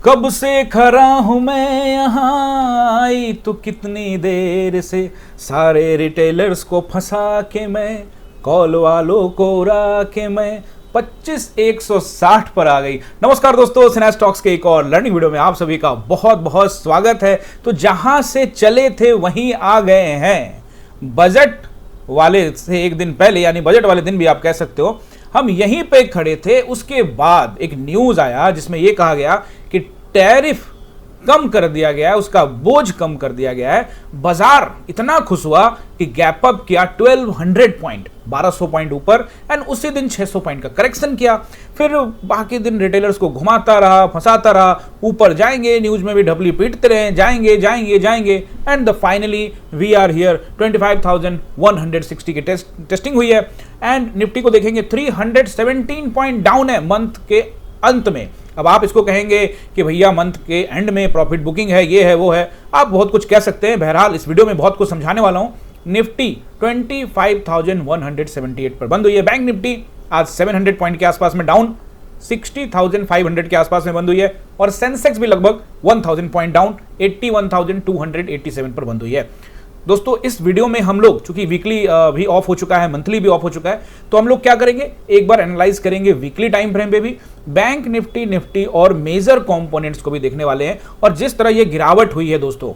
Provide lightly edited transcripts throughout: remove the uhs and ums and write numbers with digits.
कब से खड़ा हूं मैं यहाँ, आई तो कितनी देर से, सारे रिटेलर्स को फंसा के मैं, कॉल वालों को उड़ा के मैं 25,160 पर आ गई। नमस्कार दोस्तों, सिन्हा स्टॉक्स के एक और लर्निंग वीडियो में आप सभी का बहुत बहुत स्वागत है। तो जहां से चले थे वहीं आ गए हैं। बजट वाले से एक दिन पहले, यानी बजट वाले दिन भी आप कह सकते हो, हम यहीं पे खड़े थे। उसके बाद एक न्यूज आया जिसमें यह कहा गया कि टैरिफ कम कर दिया गया है, उसका बोझ कम कर दिया गया है। बाजार इतना खुश हुआ कि गैप अप किया 1200 पॉइंट, 1200 पॉइंट ऊपर, एंड उसी दिन 600 पॉइंट का करेक्शन किया। फिर बाकी दिन रिटेलर्स को घुमाता रहा, फंसाता रहा, ऊपर जाएंगे, न्यूज में भी ढपली पीटते रहे, जाएंगे जाएंगे जाएंगे, and finally we are here. 25,160 की टेस्टिंग हुई है। एंड निफ्टी को देखेंगे 317 पॉइंट डाउन है मंथ के अंत में। अब आप इसको कहेंगे कि भैया मंथ के एंड में प्रॉफिट बुकिंग है, ये है वो है, आप बहुत कुछ कह सकते हैं। बहरहाल इस वीडियो में बहुत कुछ समझाने वाला हूं। निफ्टी 25,178 पर बंद हुई है। बैंक निफ्टी आज 700 पॉइंट के आसपास में डाउन, 60,500 के आसपास में बंद हुई है। और सेंसेक्स भी लगभग 1,000 पॉइंट डाउन, 81,287 पर बंद हुई है। दोस्तों इस वीडियो में हम लोग, चूंकि वीकली भी ऑफ हो चुका है, मंथली भी ऑफ हो चुका है, तो हम लोग क्या करेंगे, एक बार एनालाइज करेंगे वीकली टाइम फ्रेम पे भी, बैंक निफ्टी और मेजर कंपोनेंट्स को भी देखने वाले हैं। और जिस तरह ये गिरावट हुई है दोस्तों,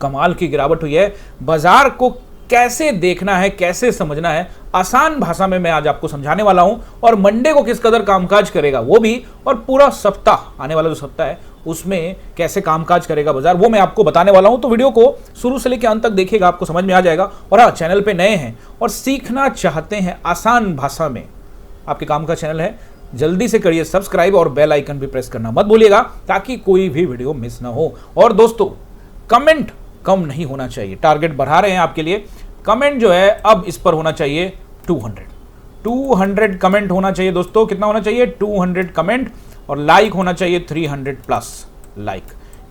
कमाल की गिरावट हुई है, बाजार को कैसे देखना है, कैसे समझना है, आसान भाषा में मैं आज आपको समझाने वाला हूं। और मंडे को किस कदर कामकाज करेगा वो भी, और पूरा सप्ताह, आने वाला जो सप्ताह है उसमें कैसे कामकाज करेगा बाजार, वो मैं आपको बताने वाला हूं। तो वीडियो को शुरू से लेकर अंत तक देखिएगा, आपको समझ में आ जाएगा। और हाँ, चैनल पे नए हैं और सीखना चाहते हैं आसान भाषा में, आपके काम का चैनल है, जल्दी से करिए सब्सक्राइब और बेल आइकन भी प्रेस करना मत भूलिएगा, ताकि कोई भी वीडियो मिस ना हो। और दोस्तों कमेंट कम नहीं होना चाहिए, टारगेट बढ़ा रहे हैं आपके लिए। कमेंट जो है अब इस पर होना चाहिए 200 कमेंट होना चाहिए दोस्तों। कितना होना चाहिए? 200 कमेंट। और लाइक होना चाहिए 300 प्लस लाइक।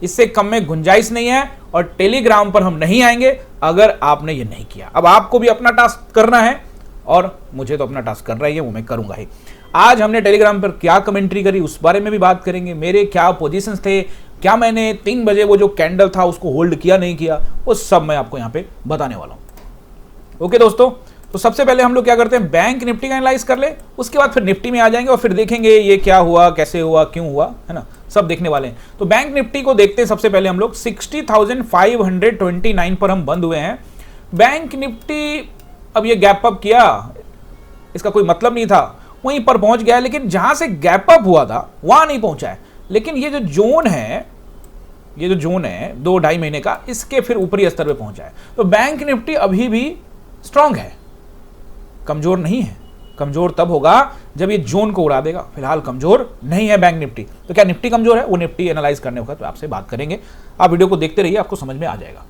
इससे कम में गुंजाइश नहीं है। और टेलीग्राम पर हम नहीं आएंगे अगर आपने ये नहीं किया। अब आपको भी अपना टास्क करना है, और मुझे तो अपना टास्क कर रही है, वो मैं करूंगा ही। आज हमने टेलीग्राम पर क्या कमेंट्री करी उस बारे में भी बात करेंगे। मेरे क्या पोजीशंस थे, क्या मैंने 3 बजे वो जो कैंडल था उसको होल्ड किया नहीं किया, वो सब मैं आपको यहां पे बताने वाला हूं। ओके दोस्तों, तो सबसे पहले हम लोग क्या करते हैं, बैंक निफ्टी का एनालाइज कर ले, उसके बाद फिर निफ्टी में आ जाएंगे और फिर देखेंगे ये क्या हुआ, कैसे हुआ, क्यों हुआ, है ना, सब देखने वाले हैं। तो बैंक निफ्टी को देखते हैं सबसे पहले हम लोग। 60,529 पर हम बंद हुए हैं। बैंक निफ्टी अब ये गैप अप किया, इसका कोई मतलब नहीं था, वहीं पर पहुंच गया, लेकिन जहां से गैप अप हुआ था वहां नहीं पहुंचा है। लेकिन ये जो जोन है, 2-2.5 महीने का, इसके फिर ऊपरी स्तर पे पहुंचा है। तो बैंक निफ्टी अभी भी स्ट्रांग है, कमजोर नहीं है। कमजोर तब होगा जब ये जोन को उड़ा देगा। फिलहाल कमजोर नहीं है बैंक निफ्टी। तो क्या निफ्टी कमजोर है? वो निफ्टी एनालाइज करने होगा तो आपसे बात करेंगे। आप वीडियो को देखते रहिए, आपको समझ में आ जाएगा।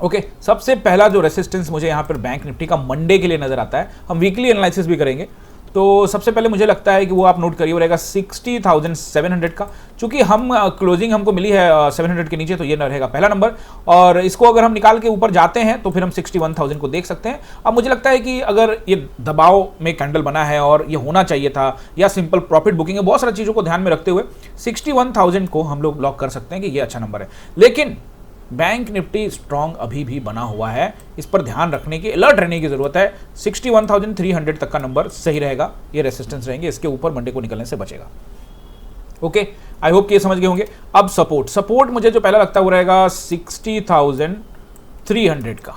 ओके, सबसे पहला जो रेसिस्टेंस मुझे यहां पर बैंक निफ्टी का मंडे के लिए नजर आता है, हम वीकली एनालिसिस भी करेंगे, तो सबसे पहले मुझे लगता है कि वो आप नोट करिए, वो रहेगा 60,700 का। चूंकि हम क्लोजिंग हमको मिली है 700 के नीचे, तो ये रहेगा पहला नंबर। और इसको अगर हम निकाल के ऊपर जाते हैं तो फिर हम 61,000 को देख सकते हैं। अब मुझे लगता है कि अगर ये दबाव में कैंडल बना है और ये होना चाहिए था, या सिंपल प्रॉफिट बुकिंग है, बहुत सारी चीज़ों को ध्यान में रखते हुए 61,000 को हम लोग लॉक कर सकते हैं कि ये अच्छा नंबर है। लेकिन बैंक निफ्टी स्ट्रांग अभी भी बना हुआ है, इस पर ध्यान रखने की, अलर्ट रहने की जरूरत है। 61,300 तक का नंबर सही रहेगा, ये रेसिस्टेंस रहेंगे, इसके ऊपर मंडे को निकलने से बचेगा। ओके, आई होप कि ये समझ गए होंगे। अब सपोर्ट मुझे जो पहला लगता है वो रहेगा 60,300 का।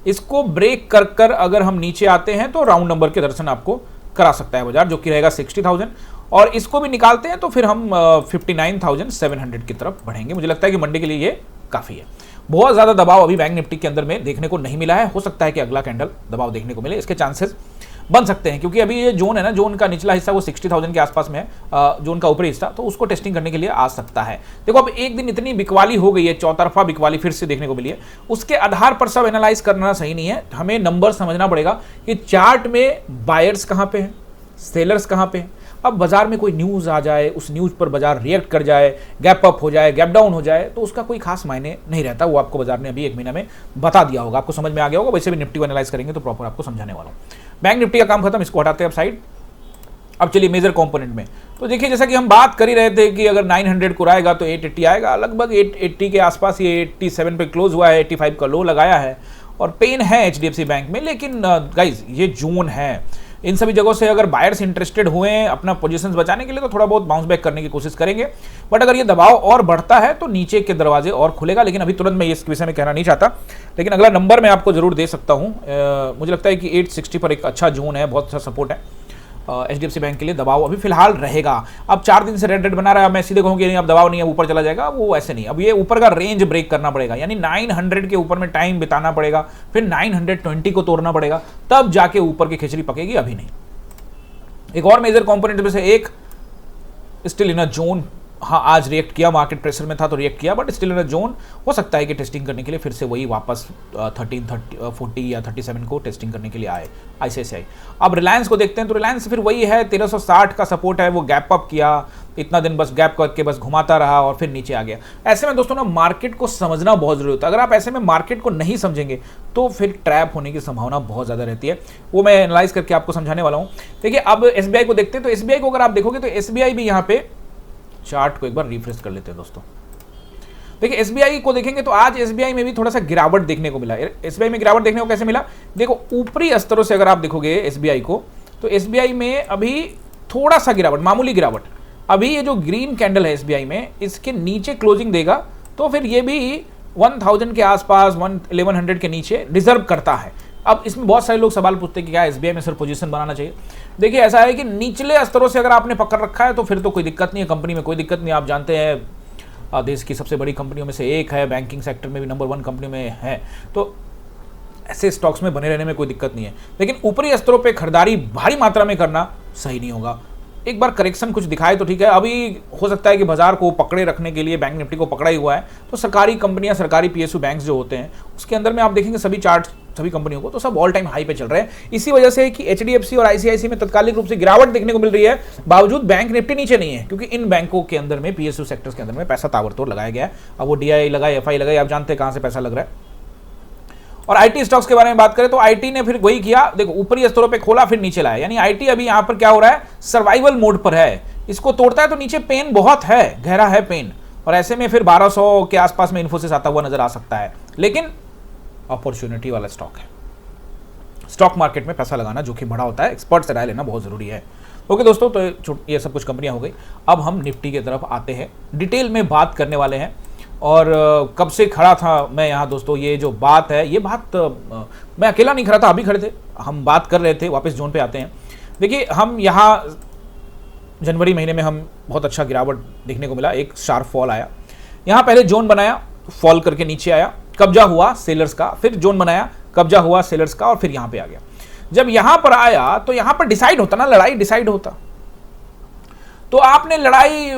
इसको ब्रेक कर अगर हम नीचे आते हैं तो राउंड नंबर के दर्शन आपको करा सकता है बाजार, जो कि रहेगा 60,000। और इसको भी निकालते हैं तो फिर हम 59,700 की तरफ बढ़ेंगे। मुझे लगता है कि मंडे के लिए ये काफी है। बहुत ज्यादा दबाव अभी बैंक निफ्टी के अंदर में देखने को नहीं मिला है। हो सकता है कि अगला कैंडल दबाव देखने को मिले, इसके चांसेस बन सकते हैं, क्योंकि अभी ये जोन है ना, जोन का निचला हिस्सा वो 60,000 के आसपास में है, जोन का ऊपरी हिस्सा, तो उसको टेस्टिंग करने के लिए आ सकता है। देखो अब एक दिन इतनी बिकवाली हो गई है, चौतरफा बिकवाली फिर से देखने को मिली है, उसके आधार पर सब एनालाइज करना सही नहीं है। हमें नंबर समझना पड़ेगा कि चार्ट में बायर्स कहां पे है, सेलर्स कहां पे है। अब बाजार में कोई न्यूज़ आ जाए, उस न्यूज़ पर बाजार रिएक्ट कर जाए, गैप अप हो जाए, गैप डाउन हो जाए, तो उसका कोई खास मायने नहीं रहता। वो आपको बाजार ने अभी 1 महीना में बता दिया होगा, आपको समझ में आ गया होगा। वैसे भी निफ्टी को एनालाइज करेंगे तो प्रॉपर आपको समझाने वाला हूँ। बैंक निफ्टी का काम खत्म, इसको हटाते हैं अब साइड। अब चलिए मेजर कंपोनेंट में, तो देखिए जैसा कि हम बात कर ही रहे थे कि अगर 900 को आएगा तो 880 आएगा, लगभग 880 के आसपास, ये 87 पे क्लोज हुआ है, 85 का लो लगाया है और पेन है एचडीएफसी बैंक में। लेकिन गाइज ये जून है, इन सभी जगहों से अगर बायर्स इंटरेस्टेड हुए हैं अपना पोजीशंस बचाने के लिए तो थोड़ा बहुत बाउंस बैक करने की कोशिश करेंगे, बट अगर ये दबाव और बढ़ता है तो नीचे के दरवाजे और खुलेगा। लेकिन अभी तुरंत मैं इस विषय में कहना नहीं चाहता, लेकिन अगला नंबर मैं आपको जरूर दे सकता हूँ। मुझे लगता है कि 860 पर एक अच्छा जोन है, बहुत अच्छा सपोर्ट है एचडीएफसी बैंक के लिए। दबाव अभी फिलहाल रहेगा। अब 4 दिन से रेड रेड बना रहा है, मैं सीधे कहूँ कि नहीं अब दबाव नहीं है, ऊपर चला जाएगा, वो ऐसे नहीं। अब ये ऊपर का रेंज ब्रेक करना पड़ेगा, यानी 900 के ऊपर में टाइम बिताना पड़ेगा, फिर 920 को तोड़ना पड़ेगा, तब जाके ऊपर की खिचड़ी पकेगी, अभी नहीं। एक और मेजर कंपोनेंट में से एक स्टिल इन अ जोन, हाँ आज रिएक्ट किया, मार्केट प्रेशर में था तो रिएक्ट किया, but still in a zone. हो सकता है कि टेस्टिंग करने के लिए फिर से वही वापस 1340 या 37 को टेस्टिंग करने के लिए आए आईसीआईसीआई। अब रिलायंस को देखते हैं तो रिलायंस फिर वही है, 1360 का सपोर्ट है, वो गैप अप किया, इतना दिन बस गैप करके बस घुमाता रहा और फिर नीचे आ गया। ऐसे में दोस्तों ना मार्केट को समझना बहुत जरूरी होता है। अगर आप ऐसे में मार्केट को नहीं समझेंगे तो फिर ट्रैप होने की संभावना बहुत ज़्यादा रहती है, वो मैं एनालाइज करके आपको समझाने वाला हूँ। देखिए अब एसबीआई को देखते हैं, तो एसबीआई को अगर आप देखोगे तो एसबीआई भी यहाँ पे चार्ट को एक बार रिफ्रेश कर लेते हैं दोस्तों। देखिए एसबीआई को देखेंगे तो आज एसबीआई में भी थोड़ा सा गिरावट देखने को मिला। एसबीआई में गिरावट देखने को कैसे मिला, देखो ऊपरी स्तरों से अगर आप देखोगे एसबीआई को, तो एसबीआई में अभी थोड़ा सा गिरावट, मामूली गिरावट। अभी ये जो ग्रीन कैंडल है एसबीआई में, इसके नीचे क्लोजिंग देगा तो फिर ये भी 1000 के आसपास, 1100 के नीचे डिजर्व करता है। अब इसमें बहुत सारे लोग सवाल पूछते हैं कि क्या एसबीआई में सर पोजीशन बनाना चाहिए। देखिए ऐसा है कि निचले स्तरों से अगर आपने पकड़ रखा है तो फिर तो कोई दिक्कत नहीं है, कंपनी में कोई दिक्कत नहीं। आप जानते हैं देश की सबसे बड़ी कंपनियों में से एक है, बैंकिंग सेक्टर में भी नंबर 1 कंपनी में है, तो ऐसे स्टॉक्स में बने रहने में कोई दिक्कत नहीं है। लेकिन ऊपरी स्तरों पे खरीदारी भारी मात्रा में करना सही नहीं होगा। एक बार करेक्शन कुछ दिखाए तो ठीक है। अभी हो सकता है कि बाजार को पकड़े रखने के लिए बैंक निफ्टी को पकड़ा ही हुआ है, तो सरकारी कंपनियां, सरकारी पीएसयू बैंक्स जो होते हैं उसके अंदर में आप देखेंगे सभी चार्ट, सभी कंपनियों को तो सब ऑल टाइम हाई पे चल रहे हैं। इसी वजह से कि एचडीएफसी और आईसीआईसी में तत्कालिक रूप से गिरावट देखने को मिल रही है, बावजूद बैंक निफ्टी नीचे नहीं है, क्योंकि इन बैंकों के अंदर में, पीएसयू सेक्टर्स के अंदर में पैसा ताबड़तोड़ लगाया गया है। अब वो डीआई लगाए, एफआई लगाए, आप जानते हैं कहां से पैसा लग रहा है। और आईटी स्टॉक्स के बारे में बात करें तो आईटी ने फिर वही किया, देखो ऊपरी स्तरों पे खोला फिर नीचे लाया, यानी आईटी अभी यहां पर क्या हो रहा है, सर्वाइवल मोड पर है। इसको तोड़ता है तो नीचे पेन बहुत है, गहरा है पेन, और ऐसे में फिर 1200 के आसपास में इन्फोसिस आता हुआ नजर आ सकता है। लेकिन अपॉर्चुनिटी वाला स्टॉक है। स्टॉक मार्केट में पैसा लगाना जोखिम बड़ा होता है, एक्सपर्ट से राय लेना बहुत जरूरी है। ओके दोस्तों, तो ये सब कुछ कंपनियां हो गई। अब हम निफ्टी की तरफ आते हैं, डिटेल में बात करने वाले हैं। और कब से खड़ा था मैं यहाँ दोस्तों, ये जो बात है, ये बात मैं अकेला नहीं खड़ा था, अभी खड़े थे, हम बात कर रहे थे। वापस जोन पे आते हैं। देखिए हम यहाँ जनवरी महीने में हम बहुत अच्छा गिरावट देखने को मिला, एक शार्प फॉल आया। यहाँ पहले जोन बनाया, फॉल करके नीचे आया, कब्जा हुआ सेलर्स का, फिर जोन बनाया, कब्जा हुआ सेलर्स का, और फिर यहाँ पे आ गया। जब यहाँ पर आया तो यहाँ पर डिसाइड होता ना, लड़ाई डिसाइड होता, तो आपने लड़ाई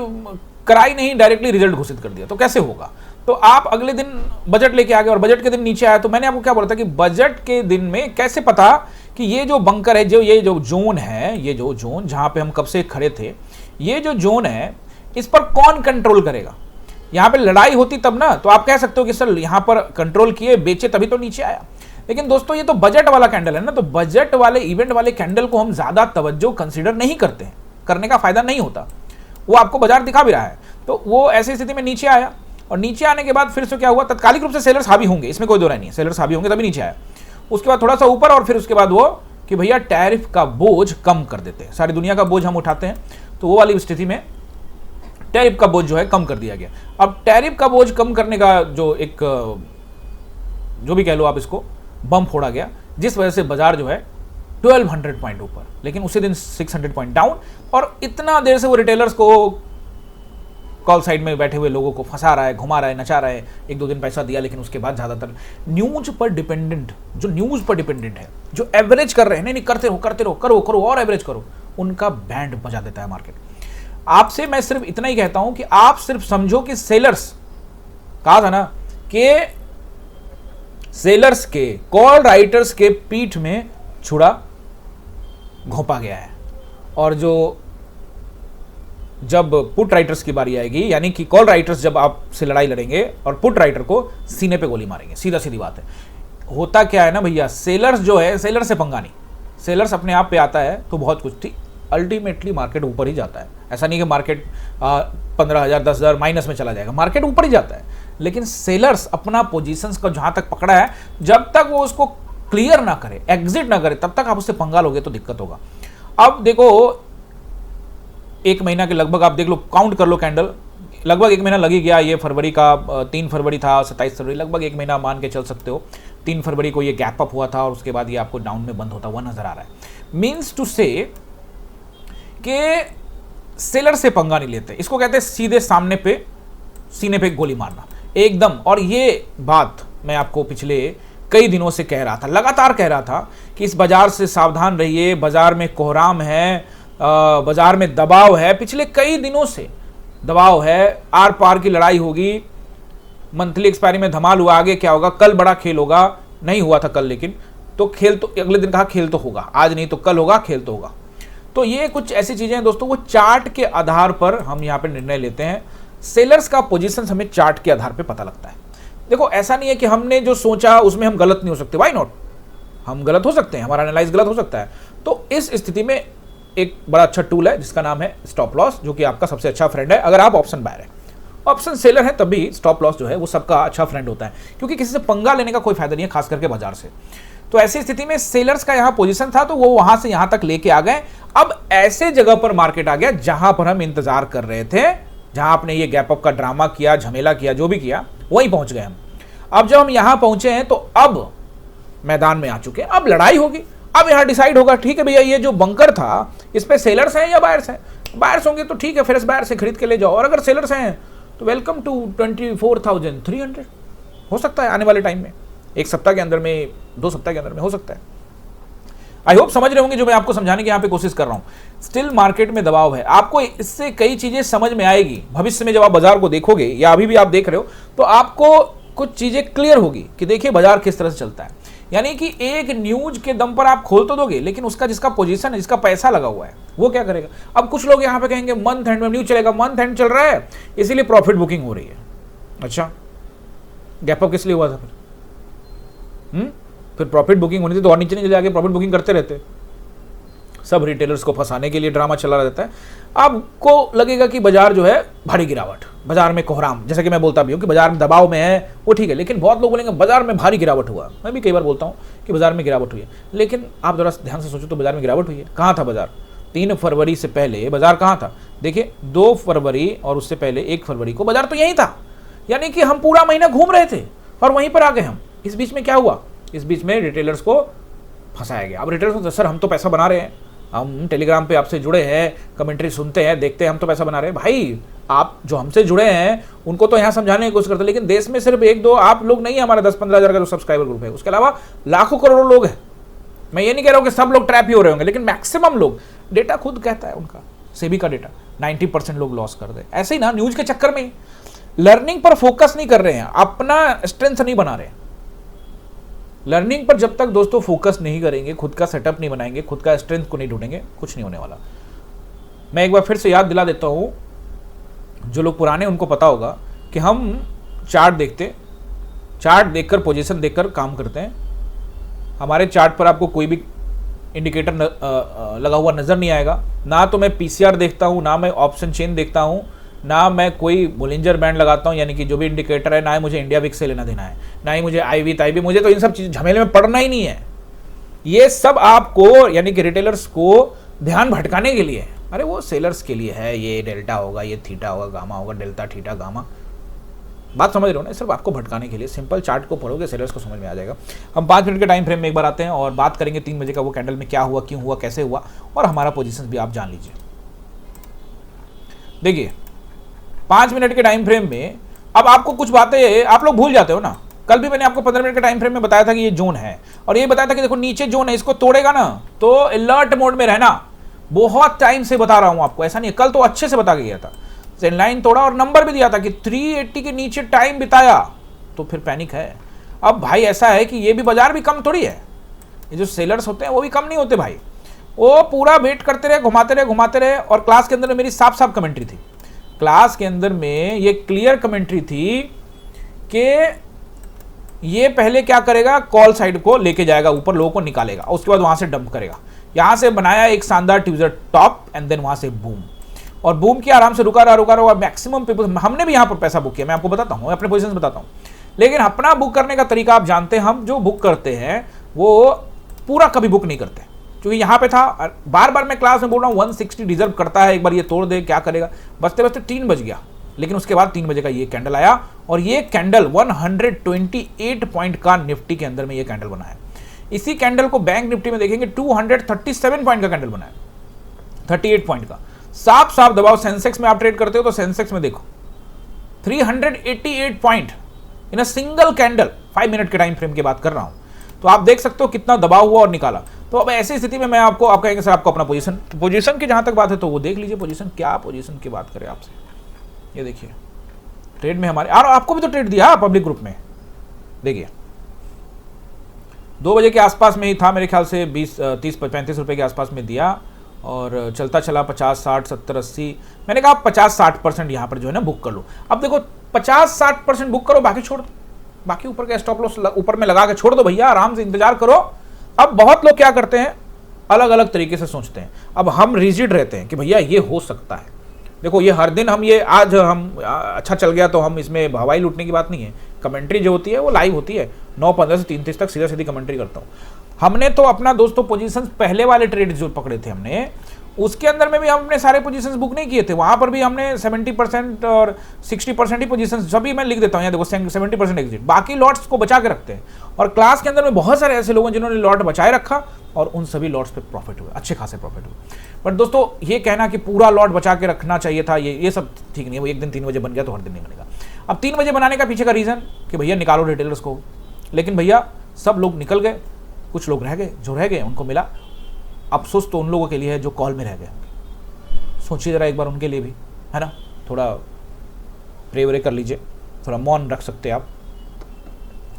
कराई नहीं, डायरेक्टली रिजल्ट घोषित कर दिया, तो कैसे होगा। तो आप अगले दिन बजट लेके आ गए और बजट के दिन नीचे आया। तो मैंने आपको क्या बोला था कि बजट के दिन में कैसे पता कि ये जो बंकर है, जो ये जो जोन है, ये जो जोन जहां पे हम कब से खड़े थे, ये जो जोन है इस पर कौन कंट्रोल करेगा। यहां पे लड़ाई होती तब ना, तो आप कह सकते हो कि सर यहां पर कंट्रोल किए, बेचे तभी तो नीचे आया। लेकिन दोस्तों ये तो बजट वाला कैंडल है ना, तो बजट वाले इवेंट वाले कैंडल को हम ज्यादा तवज्जो कंसीडर नहीं करते हैं, करने का फायदा नहीं होता, वो आपको बाजार दिखा भी रहा है। तो वो ऐसी स्थिति में नीचे आया, और नीचे आने के बाद फिर से क्या हुआ, तत्कालिक रूप से सेलर्स हावी होंगे, इसमें कोई दो राय नहीं है, सेलर्स हावी होंगे तभी नीचे आया। उसके बाद थोड़ा सा ऊपर, और फिर उसके बाद वो कि भैया टैरिफ का बोझ कम कर देते हैं, सारी दुनिया का बोझ हम उठाते हैं, तो वो वाली स्थिति में टैरिफ का बोझ जो है कम कर दिया गया। अब टैरिफ का बोझ कम करने का जो एक, जो भी कह लो आप इसको, बम फोड़ा गया, जिस वजह से बाजार जो है 1200 पॉइंट ऊपर, लेकिन उसी दिन 600 पॉइंट डाउन। और इतना देर से वो रिटेलर्स को, कॉल साइड में बैठे हुए लोगों को फंसा रहा है, घुमा रहा है, नचा रहा है, 1-2 दिन पैसा दिया, लेकिन उसके बाद ज्यादातर न्यूज पर डिपेंडेंट, जो न्यूज पर डिपेंडेंट है, जो एवरेज कर रहे हैं, नहीं करते रहो, करो और एवरेज करो, उनका बैंड बजा देता है मार्केट। आपसे मैं सिर्फ इतना ही कहता हूं कि आप सिर्फ समझो कि सेलर्स, कहा था ना कि सेलर्स के, कॉल राइटर्स के पीठ में छुरा घोंपा गया है, और जो जब पुट राइटर्स की बारी आएगी, यानी कि कॉल राइटर्स जब आपसे लड़ाई लड़ेंगे और पुट राइटर को सीने पे गोली मारेंगे, सीधा सीधी बात है। होता क्या है ना भैया, सेलर्स जो है, सेलर से पंगा नहीं, सेलर्स अपने आप पे आता है तो बहुत कुछ ठीक अल्टीमेटली मार्केट ऊपर ही जाता है। ऐसा नहीं कि मार्केट 15,000 10,000 माइनस में चला जाएगा, मार्केट ऊपर ही जाता है। लेकिन सेलर्स अपना पोजीशंस को जहां तक पकड़ा है, जब तक वो उसको क्लियर ना करे, एग्जिट ना करे, तब तक आप उससे पंगा लोगे तो दिक्कत होगा। अब देखो 1 महीना के लगभग आप देख लो, काउंट कर लो कैंडल, लगभग 1 महीना लग ही गया। ये फरवरी का 3 फरवरी था, 27 फरवरी, लगभग 1 महीना मान के चल सकते हो। 3 फरवरी को ये गैप अप हुआ था और उसके बाद ये आपको डाउन में बंद होता हुआ नजर आ रहा है। मीन्स टू से कि सेलर से पंगा नहीं लेते, इसको कहते हैं सीधे सामने पे सीने पे गोली मारना एकदम। और ये बात मैं आपको पिछले कई दिनों से कह रहा था, लगातार कह रहा था कि इस बाजार से सावधान रहिए, बाजार में कोहराम है, बाजार में दबाव है, पिछले कई दिनों से दबाव है, आर पार की लड़ाई होगी, मंथली एक्सपायरी में धमाल हुआ, आगे क्या होगा, कल बड़ा खेल होगा, नहीं हुआ था कल, लेकिन तो खेल तो अगले दिन कहा खेल तो होगा, आज नहीं तो कल होगा, खेल तो होगा। तो ये कुछ ऐसी चीजें हैं दोस्तों, वो चार्ट के आधार पर हम यहाँ पे निर्णय लेते हैं। सेलर्स का पोजीशन हमें चार्ट के आधार पर पता लगता है। देखो ऐसा नहीं है कि हमने जो सोचा उसमें हम गलत नहीं हो सकते, व्हाई नॉट, हम गलत हो सकते हैं, हमारा एनालाइज गलत हो सकता है। तो इस स्थिति में एक बड़ा अच्छा टूल है जिसका नाम है स्टॉप लॉस, जो कि आपका सबसे अच्छा फ्रेंड है अगर आप ऑप्शन बायर है। ऑप्शन सेलर है तभी स्टॉप लॉस जो है वो सबका अच्छा फ्रेंड होता है, क्योंकि किसी से पंगा लेने का कोई फायदा नहीं है, खास करके बाजार से। तो ऐसी स्थिति में सेलर्स का यहां पोजीशन था, तो वो वहां से यहां तक लेके आ गए। अब ऐसे जगह पर मार्केट आ गया जहां पर हम इंतजार कर रहे थे, जहां आपने ये गैप अप का ड्रामा किया, झमेला किया, जो भी किया, वहीं पहुंच गए हम। अब जब हम यहां पहुंचे हैं तो अब मैदान में आ चुके हैं, अब लड़ाई होगी। अब यहां डिसाइड होगा, ठीक है भैया, ये जो बंकर था इस पे सेलर्स हैं या बायर्स हैं। बायर्स होंगे तो ठीक है, फ्रेश बायर से खरीद के ले जाओ, और अगर सेलर्स हैं तो वेलकम टू 24,300 हो सकता है आने वाले टाइम में, 1 सप्ताह के अंदर में, 2 सप्ताह के अंदर में हो सकता है। आई होप समझ रहे होंगे जो मैं आपको समझाने की यहाँ पे कोशिश कर रहा हूं। स्टिल मार्केट में दबाव है, आपको इससे कई चीजें समझ में आएगी भविष्य में। जब आप बाजार को देखोगे या अभी भी आप देख रहे हो, तो आपको कुछ चीजें क्लियर होगी कि देखिए बाजार किस तरह से चलता है। यानी कि एक न्यूज के दम पर आप खोल तो दोगे, लेकिन उसका जिसका पोजीशन है, जिसका पैसा लगा हुआ है, वो क्या करेगा। अब कुछ लोग यहाँ पे कहेंगे मंथ एंड में न्यूज चलेगा, मंथ एंड चल रहा है इसीलिए प्रॉफिट बुकिंग हो रही है। अच्छा, गैप अप किस लिए हुआ था फिर प्रॉफिट बुकिंग होनी थी तो और नीचे नहीं जाके प्रॉफिट बुकिंग करते रहते। सब रिटेलर्स को फंसाने के लिए ड्रामा चला रहता है। आपको लगेगा कि बाजार जो है भारी गिरावट, बाजार में कोहराम, जैसा कि मैं बोलता भी हूँ कि बाजार में दबाव में है, वो ठीक है, लेकिन बहुत लोग बोलेंगे बाजार में भारी गिरावट हुआ। मैं भी कई बार बोलता हूँ कि बाजार में गिरावट हुई है, लेकिन आप जरा ध्यान से सोचो तो बाजार में गिरावट हुई है, कहाँ था बाजार 3 फरवरी से पहले बाजार कहाँ था। देखिए 2 फरवरी और उससे पहले 1 फरवरी को बाजार तो यही था, यानी कि हम पूरा महीना घूम रहे थे और वहीं पर आ गए हम। इस बीच में क्या हुआ, इस बीच में रिटेलर्स को फंसाया गया। अब रिटेलर्स को सर हम तो पैसा बना रहे हैं, हम टेलीग्राम पे आपसे जुड़े हैं, कमेंट्री सुनते हैं, देखते हैं, हम तो पैसा बना रहे हैं। भाई आप जो हमसे जुड़े हैं उनको तो यहाँ समझाने की कोशिश करते हैं, लेकिन देश में सिर्फ 1-2 आप लोग नहीं है, हमारा 10-15 हज़ार का जो सब्सक्राइबर ग्रुप है, उसके अलावा लाखों करोड़ों लोग हैं। मैं ये नहीं कह रहा हूँ कि सब लोग ट्रैप ही हो रहे होंगे, लेकिन मैक्सिमम लोग, डेटा खुद कहता है उनका, सेबी का डेटा, 90% लोग लॉस कर दे। ऐसे ही ना न्यूज के चक्कर में लर्निंग पर फोकस नहीं कर रहे हैं, अपना स्ट्रेंथ नहीं बना रहे हैं। लर्निंग पर जब तक दोस्तों फोकस नहीं करेंगे, खुद का सेटअप नहीं बनाएंगे, खुद का स्ट्रेंथ को नहीं ढूंढेंगे, कुछ नहीं होने वाला। मैं एक बार फिर से याद दिला देता हूं, जो लोग पुराने उनको पता होगा कि हम चार्ट देखते, चार्ट देखकर, पोजीशन देखकर काम करते हैं। हमारे चार्ट पर आपको कोई भी इंडिकेटर लगा हुआ नजर नहीं आएगा। ना तो मैं पीसीआर देखता हूं, ना मैं ऑप्शन चेन देखता हूं, ना मैं कोई बोलिंजर बैंड लगाता हूं, यानी कि जो भी इंडिकेटर है, ना ही मुझे इंडिया विक्स से लेना देना है, ना ही मुझे आईवी ताईवी, मुझे तो इन सब चीज झमेले में पड़ना ही नहीं है। ये सब आपको यानी कि रिटेलर्स को ध्यान भटकाने के लिए है। अरे वो सेलर्स के लिए है, ये डेल्टा होगा, ये थीटा होगा, गामा होगा, डेल्टा थीटा गामा, बात समझ रहे हो ना, सिर्फ आपको भटकाने के लिए। सिंपल चार्ट को पढ़ोगे, सेलर्स को समझ में आ जाएगा। हम 5 मिनट के टाइम फ्रेम में एक बार आते हैं और बात करेंगे 3 बजे का वो कैंडल में क्या हुआ, क्यों हुआ, कैसे हुआ, और हमारा पोजीशन भी आप जान लीजिए। देखिए 5 मिनट के टाइम फ्रेम में अब आपको कुछ बातें आप लोग भूल जाते हो ना। कल भी मैंने आपको 15 मिनट के टाइम फ्रेम में बताया था कि ये जोन है, और ये बताया था कि देखो नीचे जोन है, इसको तोड़ेगा ना तो अलर्ट मोड में रहना। बहुत टाइम से बता रहा हूं आपको, ऐसा नहीं है, कल तो अच्छे से बता के गया था। ट्रेंड लाइन तोड़ा और नंबर भी दिया था कि 380 के नीचे टाइम बिताया तो फिर पैनिक है। अब भाई ऐसा है कि ये भी बाजार भी कम थोड़ी है, ये जो सेलर्स होते हैं वो भी कम नहीं होते भाई, वो पूरा वेट करते रहे, घुमाते रहे। और क्लास के अंदर मेरी साफ साफ कमेंट्री थी, क्लास के अंदर में ये क्लियर कमेंट्री थी कि ये पहले क्या करेगा, कॉल साइड को लेके जाएगा ऊपर, लोगों को निकालेगा, उसके बाद वहां से डंप करेगा। यहां से बनाया एक शानदार ट्यूजर टॉप एंड देन वहां से बूम, और बूम किया, आराम से रुका रहा, मैक्सिमम पीपल, हमने भी यहां पर पैसा बुक किया, मैं आपको बताता हूं, अपने पोजीशन बताता हूं। लेकिन अपना बुक करने का तरीका आप जानते हैं, हम जो बुक करते हैं वो पूरा कभी बुक नहीं करते, क्योंकि यहाँ पे था, बार बार मैं क्लास में बोल रहा हूँ 160 डिजर्व करता है, एक बार ये तोड़ दे क्या करेगा, बजते बजते 3 बज गया, लेकिन उसके बाद 3 बजे का ये कैंडल आया, और ये कैंडल 128 पॉइंट का निफ्टी के अंदर में ये कैंडल बना है। इसी कैंडल को बैंक निफ्टी में देखेंगे 237 पॉइंट का कैंडल बना है, 38 पॉइंट का, साफ साफ दबाव। सेंसेक्स में आप ट्रेड करते हो तो सेंसेक्स में देखो 388 point in a single candle, 5 minute के टाइम फ्रेम की बात कर रहा हूं, तो आप देख सकते हो कितना दबाव हुआ और निकाला। तो अब ऐसी स्थिति में मैं आपको, आप कहेंगे सर आपको अपना पोजीशन की जहां तक बात है तो वो देख लीजिए, पोजीशन क्या, पोजीशन की बात करें आपसे, ये देखिए ट्रेड में हमारे, और आपको भी तो ट्रेड दिया पब्लिक ग्रुप में, देखिए 2 बजे के आसपास में ही था मेरे ख्याल से, 30-35 रुपए के आसपास में दिया, और चलता चला 50, 60, 70, 80, मैंने कहा 50-60% यहाँ पर जो है ना बुक कर लो। अब देखो 50-60% बुक करो, बाकी छोड़ दो, बाकी ऊपर का स्टॉप लॉस ऊपर में लगा के छोड़ दो भैया, आराम से इंतजार करो। अब बहुत लोग क्या करते हैं, अलग अलग तरीके से सोचते हैं। अब हम रिजिड रहते हैं कि भैया ये हो सकता है, देखो ये हर दिन हम ये, आज हम अच्छा चल गया तो हम इसमें हवाई लूटने की बात नहीं है, कमेंट्री जो होती है वो लाइव होती है, 9:15 से 3:30 तक सीधा सीधी कमेंट्री करता हूँ। हमने तो अपना दोस्तों पोजीशंस पहले वाले ट्रेड जो पकड़े थे हमने, उसके अंदर में भी हम अपने सारे पोजीशंस बुक नहीं किए थे, वहां पर भी हमने 70% और 60% ही पोजीशंस, सभी मैं लिख देता हूं, यहाँ देखो 70% एग्जिट, बाकी लॉट्स को बचा के रखते हैं। और क्लास के अंदर में बहुत सारे ऐसे लोग हैं जिन्होंने लॉट बचाए रखा और उन सभी लॉट्स पे प्रॉफिट हुए, अच्छे खासे प्रॉफिट हुए। बट दोस्तों ये कहना कि पूरा लॉट बचा के रखना चाहिए था, ये सब ठीक नहीं है। वो एक दिन 3 बजे बन गया तो हर दिन नहीं बनेगा। अब 3 बजे बनाने का पीछे का रीजन कि भैया निकालो रिटेलर्स को, लेकिन भैया सब लोग निकल गए, कुछ लोग रह गए, जो रह गए उनको मिला। अफसोस तो उन लोगों के लिए है जो कॉल में रह गए, सोचिए जरा एक बार उनके लिए भी, है ना, थोड़ा प्रे व्रे कर लीजिए, थोड़ा मौन रख सकते हैं आप।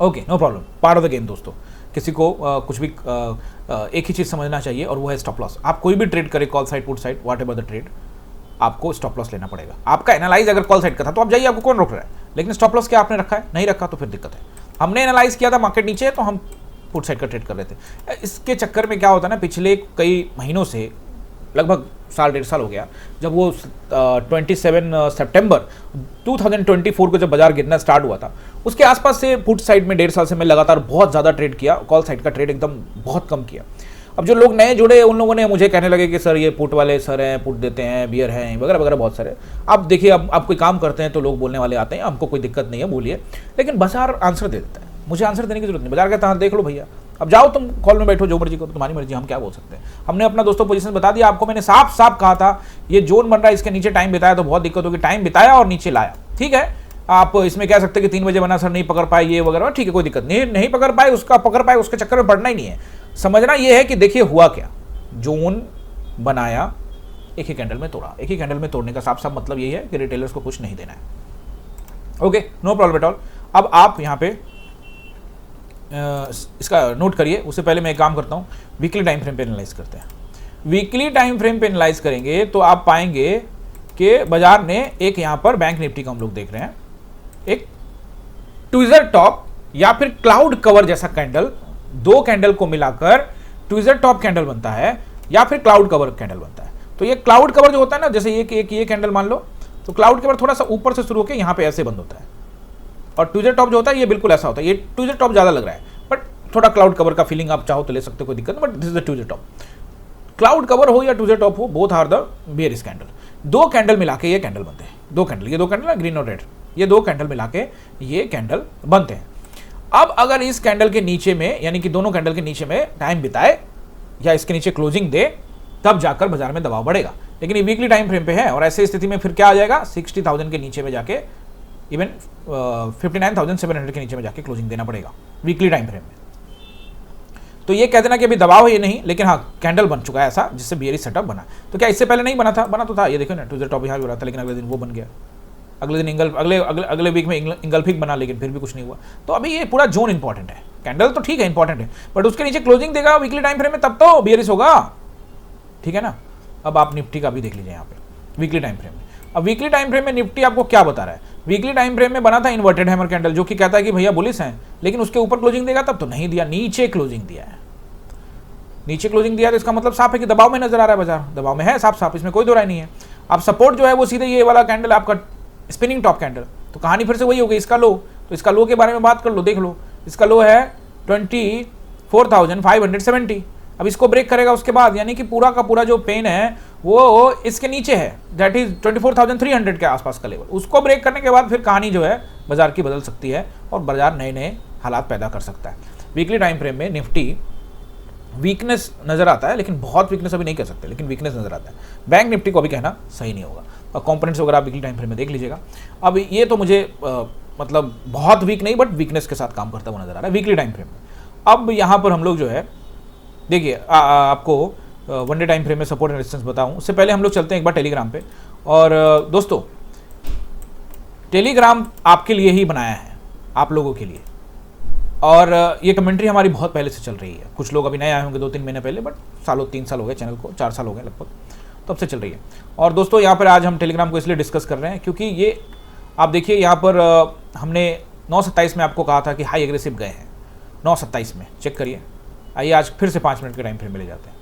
Okay, no problem, part of the game दोस्तों। किसी को कुछ भी एक ही चीज़ समझना चाहिए और वो है स्टॉप लॉस। आप कोई भी ट्रेड करें, call side, put side, what ever the trade, आपको स्टॉप लॉस लेना पड़ेगा। आपका एनालाइज अगर कॉल साइड का था तो आप जाइए, आपको कौन रोक रहा है, लेकिन स्टॉप लॉस क्या आपने रखा है, नहीं रखा तो फिर दिक्कत है। हमने एनालाइज किया था मार्केट नीचे है तो हम पुट साइड का ट्रेड कर रहे थे। इसके चक्कर में क्या होता है ना, पिछले कई महीनों से, लगभग 1.5 साल हो गया, जब वो 27 सितंबर 2024 को जब बाजार गिरना स्टार्ट हुआ था, उसके आसपास से पुट साइड में 1.5 साल से मैं लगातार बहुत ज़्यादा ट्रेड किया, कॉल साइड का ट्रेड एकदम बहुत कम किया। अब जो लोग नए जुड़े उन लोगों ने मुझे कहने लगे कि सर ये पुट वाले सर हैं, पुट देते हैं, बियर हैं वगैरह वगैरह बहुत सारे। अब देखिए, अब आप कोई काम करते हैं तो लोग बोलने वाले आते हैं, हमको कोई दिक्कत नहीं है, बोलिए, लेकिन बाजार आंसर दे देता है, मुझे आंसर देने की जरूरत नहीं। बाजार कहता है देख लो भैया, अब जाओ तुम कॉल में बैठो, जो मर्जी करो, तुम्हारी मर्जी, हम क्या बोल सकते हैं। हमने अपना दोस्तों पोजीशन बता दिया आपको, मैंने साफ साफ कहा था ये जोन बन रहा है, इसके नीचे टाइम बिताया तो बहुत दिक्कत होगी, टाइम बिताया और नीचे लाया, ठीक है। आप इसमें कह सकते हैं कि 3 बजे बना सर, नहीं पकड़ पाए ये वगैरह, ठीक है, कोई दिक्कत नहीं, नहीं पकड़ पाए, उसका पकड़ पाए उसके चक्कर में पड़ना ही नहीं है। समझना ये है कि देखिए हुआ क्या, जोन बनाया, एक ही कैंडल में तोड़ा, एक ही कैंडल में तोड़ने का साफ साफ मतलब यही है कि रिटेलर्स को कुछ नहीं देना है। Okay, no problem at all. अब आप यहाँ पे इसका नोट करिए, उससे पहले मैं एक काम करता हूँ, वीकली टाइम फ्रेम पे एनालाइज करते हैं। वीकली टाइम फ्रेम पे एनालाइज करेंगे तो आप पाएंगे कि बाजार ने एक यहाँ पर बैंक निफ्टी का हम लोग देख रहे हैं, एक ट्विजर टॉप या फिर क्लाउड कवर जैसा कैंडल, 2 कैंडल को मिलाकर ट्विजर टॉप कैंडल बनता है या फिर क्लाउड कवर कैंडल बनता है। तो ये क्लाउड कवर जो होता है ना, जैसे ये कैंडल मान लो, तो क्लाउड कवर थोड़ा सा ऊपर से शुरू होकर यहाँ पे ऐसे बंद होता है, और ट्विजर टॉप जो होता है ये बिल्कुल ऐसा होता है। ये ट्विजर टॉप ज्यादा लग रहा है, बट थोड़ा क्लाउड कवर का फीलिंग आप चाहो तो ले सकते हो, कोई दिक्कत नहीं, but this is the tweezer top. Cloud cover हो या ट्विजर टॉप हो, both are the bearish candle. 2 candle मिला के ये कैंडल बनते हैं, 2 कैंडल, ये 2 कैंडल ग्रीन और रेड, ये 2 कैंडल मिला के ये कैंडल बनते हैं। अब अगर इस कैंडल के नीचे में, यानी कि दोनों कैंडल के नीचे में टाइम बिताए या इसके नीचे क्लोजिंग दे, तब जाकर बाजार में दबाव बढ़ेगा। लेकिन ये वीकली टाइम फ्रेम पे है, और ऐसी स्थिति में फिर क्या आ जाएगा, 60,000 के नीचे में जाके, इवन 59,700 के नीचे में जाके क्लोजिंग देना पड़ेगा वीकली टाइम फ्रेम में। तो ये कह देना कि अभी दबाव है ये नहीं, लेकिन हाँ कैंडल बन चुका है ऐसा जिससे बियरिश सेटअप बना। तो क्या इससे पहले नहीं बना था? बना तो था, ये देखो ना, ट्विजर टॉप यहाँ भी बना था, लेकिन अगले दिन वो बन गया, अगले दिन अगले वीक में इंगल्फिक बना, लेकिन फिर भी कुछ नहीं हुआ। तो अभी ये पूरा जोन इंपॉर्टेंट है, कैंडल तो ठीक है इंपॉर्टेंट है, बट उसके नीचे क्लोजिंग देगा वीकली टाइम फ्रेम में, तब तो बियरिश होगा, ठीक है ना। अब आप निफ्टी का भी देख लीजिए यहाँ पे वीकली टाइम फ्रेम में। अब वीकली टाइम फ्रेम में निफ्टी आपको क्या बता रहा है? वीकली टाइम फ्रेम में बना था इन्वर्टेड हैमर कैंडल, जो कि कहता है कि भैया बुलिश हैं, लेकिन उसके ऊपर क्लोजिंग देगा तब तो नहीं दिया, नीचे क्लोजिंग दिया है, नीचे क्लोजिंग दिया तो इसका मतलब साफ है कि दबाव में नजर आ रहा है बाजार, दबाव में है साफ साफ, इसमें कोई दो राय नहीं है। अब सपोर्ट जो है वो सीधे ये वाला कैंडल आपका स्पिनिंग टॉप कैंडल, तो कहानी फिर से वही हो गई। इसका लो, तो इसका लो के बारे में बात कर लो, देख लो, इसका लो है 24,570। अब इसको ब्रेक करेगा उसके बाद, यानी कि पूरा का पूरा जो पेन है वो इसके नीचे है, दैट इज 24,300 के आसपास का लेवल। उसको ब्रेक करने के बाद फिर कहानी जो है बाजार की बदल सकती है और बाजार नए नए हालात पैदा कर सकता है। वीकली टाइम फ्रेम में निफ्टी वीकनेस नजर आता है, लेकिन बहुत वीकनेस अभी नहीं कह सकते, लेकिन वीकनेस नजर आता है। बैंक निफ्टी को अभी कहना सही नहीं होगा, और कंपोनेंट्स वगैरह आप वीकली टाइम फ्रेम में देख लीजिएगा। अब ये तो मुझे मतलब बहुत वीक नहीं, बट वीकनेस के साथ काम करता हुआ नजर आ रहा है वीकली टाइम फ्रेम में। अब यहाँ पर हम लोग जो है देखिए, आपको वन डे टाइम फ्रेम में सपोर्ट एंड रेजिस्टेंस बताऊं, उससे पहले हम लोग चलते हैं एक बार टेलीग्राम पे। और दोस्तों, टेलीग्राम आपके लिए ही बनाया है, आप लोगों के लिए, और ये कमेंट्री हमारी बहुत पहले से चल रही है। कुछ लोग अभी नए आए होंगे 2-3 महीने पहले, बट 3 साल हो गए चैनल को, 4 साल हो गए लगभग, तब से चल रही है। और दोस्तों, यहाँ पर आज हम टेलीग्राम को इसलिए डिस्कस कर रहे हैं क्योंकि ये आप देखिए, यहाँ पर हमने 9:27 में आपको कहा था कि हाई एग्रेसिव गए हैं, 9:27 में चेक करिए। आइए आज फिर से 5 मिनट के टाइम फ्रेम में ले जाते हैं।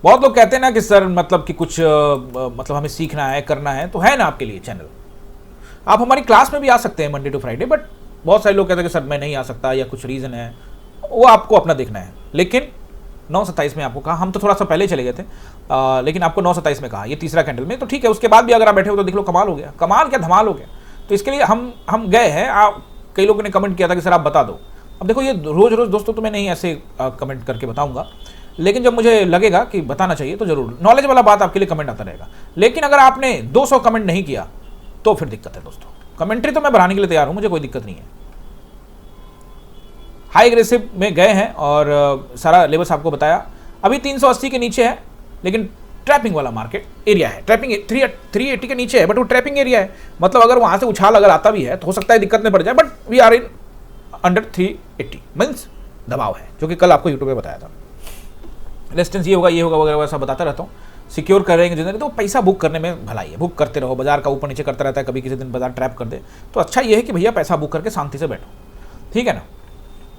बहुत लोग कहते हैं ना कि सर मतलब कि कुछ मतलब हमें सीखना है, करना है, तो है ना आपके लिए चैनल, आप हमारी क्लास में भी आ सकते हैं मंडे टू फ्राइडे। बट बहुत सारे लोग कहते हैं कि सर मैं नहीं आ सकता या कुछ रीज़न है, वो आपको अपना देखना है। लेकिन 9:27 में आपको कहा, हम तो थोड़ा सा पहले चले गए थे, लेकिन आपको 9:27 में कहा, ये तीसरा कैंडल में, तो ठीक है। उसके बाद भी अगर आप बैठे हो तो देख लो, कमाल हो गया, कमाल क्या धमाल हो गया। तो इसके लिए हम गए हैं। आप कई लोगों ने कमेंट किया था कि सर आप बता दो। अब देखो, ये रोज़ रोज़ दोस्तों तो मैं नहीं ऐसे कमेंट करके बताऊंगा, लेकिन जब मुझे लगेगा कि बताना चाहिए तो जरूर, नॉलेज वाला बात आपके लिए कमेंट आता रहेगा। लेकिन अगर आपने 200 कमेंट नहीं किया तो फिर दिक्कत है दोस्तों। कमेंट्री तो मैं बढ़ाने के लिए तैयार हूं, मुझे कोई दिक्कत नहीं है। हाई एग्रेसिव में गए हैं और सारा लेवल्स आपको बताया। अभी 380 के नीचे है, लेकिन ट्रैपिंग वाला मार्केट एरिया है। ट्रैपिंग 380 के नीचे है, बट वो ट्रैपिंग एरिया है, मतलब अगर वहां से उछाल अगर आता भी है तो हो सकता है दिक्कत में पड़ जाए, but we are in under 380 means दबाव है, जो कि कल आपको यूट्यूब पे बताया था। रेजिस्टेंस ये होगा वगैरह वैसा बताता रहता हूँ। सिक्योर करेंगे जितने, तो पैसा बुक करने में भलाई है, बुक करते रहो। बाजार का ऊपर नीचे करता रहता है, कभी किसी दिन बाजार ट्रैप कर दे, तो अच्छा ये है कि भैया पैसा बुक करके शांति से बैठो, ठीक है ना।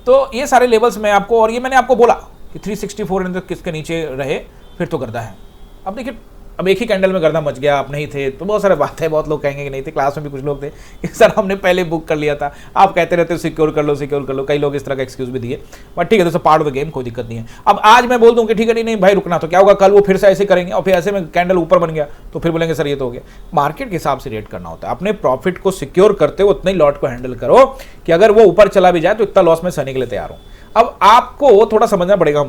तो ये सारे लेवल्स में आपको, और ये मैंने आपको बोला कि 364 किसके नीचे रहे फिर तो गर्दा है। अब देखिए, अब एक ही कैंडल में गर्दा मच गया, आप नहीं थे तो बहुत सारे बात है, बहुत लोग कहेंगे कि नहीं थे। क्लास में भी कुछ लोग थे कि सर हमने पहले बुक कर लिया था, आप कहते रहते हो सिक्योर कर लो। कई लोग इस तरह का एक्सक्यूज भी दिए, बट ठीक है दोस्तों, पार्ट ऑफ द गेम, कोई दिक्कत नहीं है। अब आज मैं बोल दूं कि ठीक है नहीं भाई रुकना, तो क्या होगा, कल वो फिर से ऐसे करेंगे और फिर ऐसे में कैंडल ऊपर बन गया तो फिर बोलेंगे सर ये तो हो गया। मार्केट के हिसाब से रेट करना होता है, अपने प्रॉफिट को सिक्योर करते हो उतने ही लॉट को हैंडल करो कि अगर वो ऊपर चला भी जाए तो इतना लॉस में सहने के लिए तैयार हो। अब आपको थोड़ा समझना पड़ेगा,